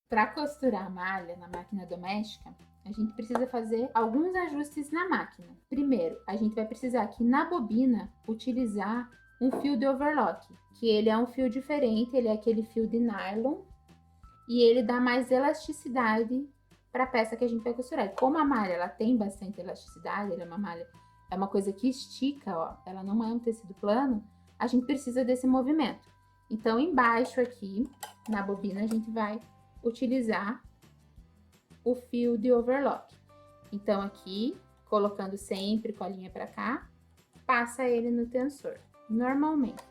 Para costurar a malha na máquina doméstica, a gente precisa fazer alguns ajustes na máquina. Primeiro, a gente vai precisar aqui na bobina utilizar um fio de overlock, que ele é um fio diferente, ele é aquele fio de nylon e ele dá mais elasticidade para a peça que a gente vai costurar. E como a malha ela tem bastante elasticidade, ela é uma malha, é uma coisa que estica, ó, ela não é um tecido plano, a gente precisa desse movimento. Então, embaixo aqui, na bobina, a gente vai utilizar o fio de overlock. Então, aqui, colocando sempre com a linha para cá, passa ele no tensor, normalmente.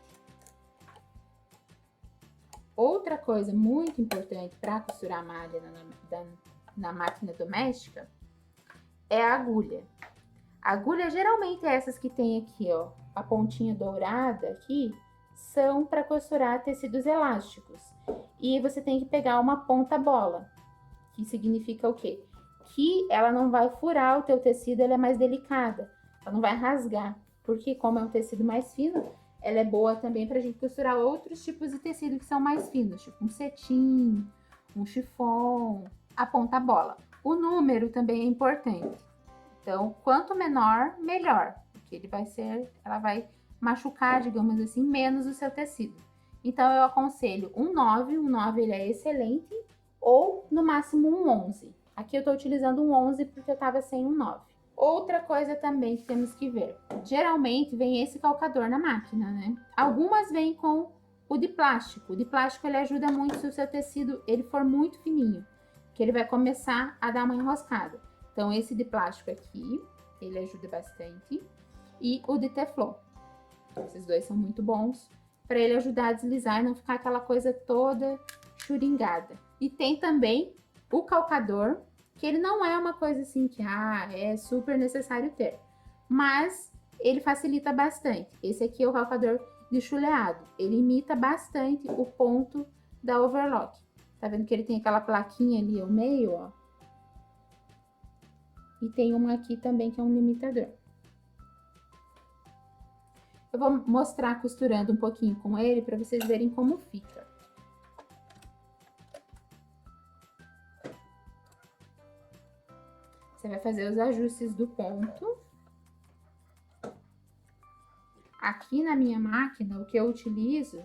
Outra coisa muito importante para costurar a malha na máquina doméstica é a agulha. A agulha geralmente é essas que tem aqui, ó, a pontinha dourada aqui, são para costurar tecidos elásticos. E você tem que pegar uma ponta bola, que significa o quê? Que ela não vai furar o teu tecido, ela é mais delicada, ela não vai rasgar, porque como é um tecido mais fino, ela é boa também pra gente costurar outros tipos de tecido que são mais finos, tipo um cetim, um chiffon, a ponta bola. O número também é importante. Então, quanto menor, melhor, porque ela vai machucar, digamos assim, menos o seu tecido. Então, eu aconselho um 9 ele é excelente, ou no máximo um 11. Aqui eu tô utilizando um 11 porque eu tava sem um 9. Outra coisa também que temos que ver. Geralmente vem esse calcador na máquina, né? Algumas vêm com o de plástico. O de plástico ele ajuda muito se o seu tecido ele for muito fininho, que ele vai começar a dar uma enroscada. Então esse de plástico aqui, ele ajuda bastante. E o de teflon. Esses dois são muito bons para ele ajudar a deslizar e não ficar aquela coisa toda churingada. E tem também o calcador, que ele não é uma coisa assim que é super necessário ter, mas ele facilita bastante. Esse aqui é o calcador de chuleado, ele imita bastante o ponto da overlock. Tá vendo que ele tem aquela plaquinha ali ao meio, ó? E tem uma aqui também que é um limitador. Eu vou mostrar costurando um pouquinho com ele para vocês verem como fica. Você vai fazer os ajustes do ponto. Aqui na minha máquina, o que eu utilizo,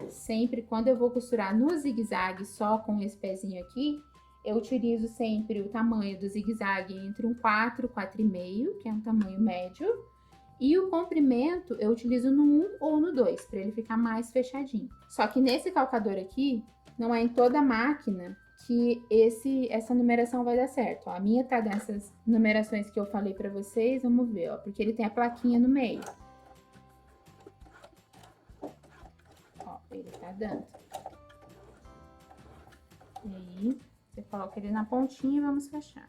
sempre quando eu vou costurar no zigue-zague só com esse pezinho aqui, eu utilizo sempre o tamanho do zigue-zague entre um 4, 4,5, que é um tamanho médio, e o comprimento eu utilizo no 1 ou no 2, para ele ficar mais fechadinho. Só que nesse calcador aqui, não é em toda a máquina que essa numeração vai dar certo. Ó, a minha tá dessas numerações que eu falei para vocês, vamos ver, ó, porque ele tem a plaquinha no meio. Ó, ele tá dando. E aí, você coloca ele na pontinha e vamos fechar.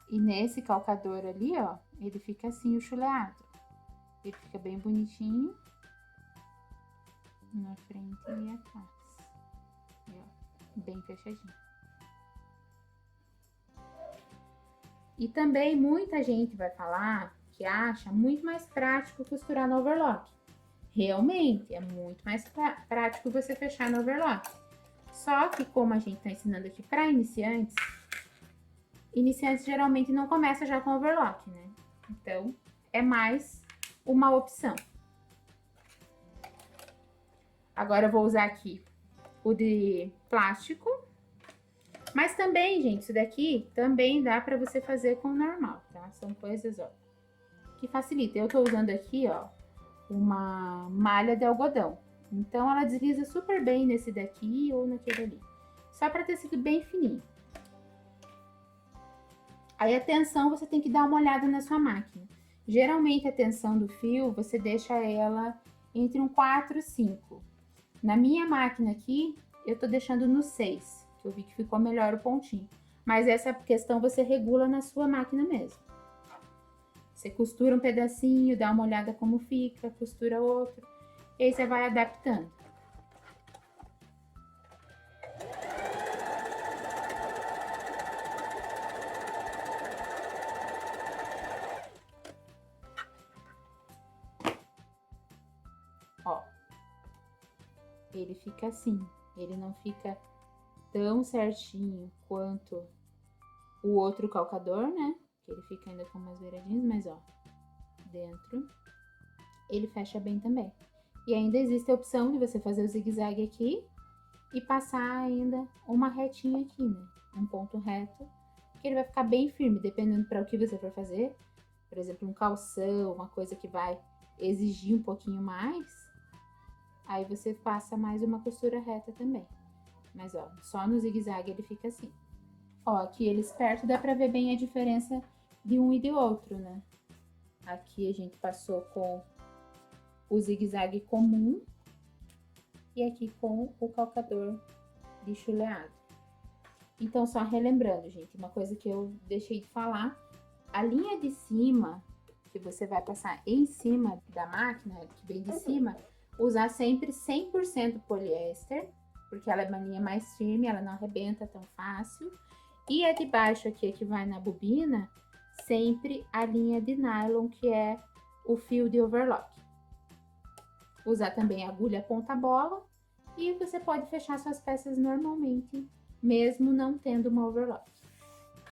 E nesse calcador ali, ó, ele fica assim o chuleado. Ele fica bem bonitinho na frente e atrás. E, ó, bem fechadinho. E também muita gente vai falar que acha muito mais prático costurar no overlock. Realmente, é muito mais prático você fechar no overlock. Só que como a gente tá ensinando aqui para iniciantes, iniciantes geralmente não começam já com overlock, né? Então, é mais uma opção. Agora eu vou usar aqui o de plástico. Mas também, gente, isso daqui também dá pra você fazer com o normal, tá? São coisas, ó, que facilita. Eu tô usando aqui, ó, uma malha de algodão. Então, ela desliza super bem nesse daqui ou naquele ali. Só pra ter sido bem fininho. Aí a tensão você tem que dar uma olhada na sua máquina. Geralmente a tensão do fio você deixa ela entre um 4 e 5. Na minha máquina aqui eu tô deixando no 6, que eu vi que ficou melhor o pontinho. Mas essa questão você regula na sua máquina mesmo. Você costura um pedacinho, dá uma olhada como fica, costura outro, e aí você vai adaptando. ele fica assim. Ele não fica tão certinho quanto o outro calcador, né? Que ele fica ainda com umas beiradinhas, mas ó, dentro ele fecha bem também. E ainda existe a opção de você fazer o zigue-zague aqui e passar ainda uma retinha aqui, né? Um ponto reto, que ele vai ficar bem firme, dependendo para o que você for fazer. Por exemplo, um calção, uma coisa que vai exigir um pouquinho mais, aí você passa mais uma costura reta também. Mas ó, só no zigue-zague ele fica assim. Ó, aqui eles perto dá pra ver bem a diferença de um e de outro, né? Aqui a gente passou com o zigue-zague comum e aqui com o calcador de chuleado. Então, só relembrando, gente, uma coisa que eu deixei de falar, a linha de cima, que você vai passar em cima da máquina, que vem de cima, usar sempre 100% poliéster, porque ela é uma linha mais firme, ela não arrebenta tão fácil. E a de baixo aqui, que vai na bobina, sempre a linha de nylon, que é o fio de overlock. Usar também a agulha ponta-bola e você pode fechar suas peças normalmente, mesmo não tendo uma overlock.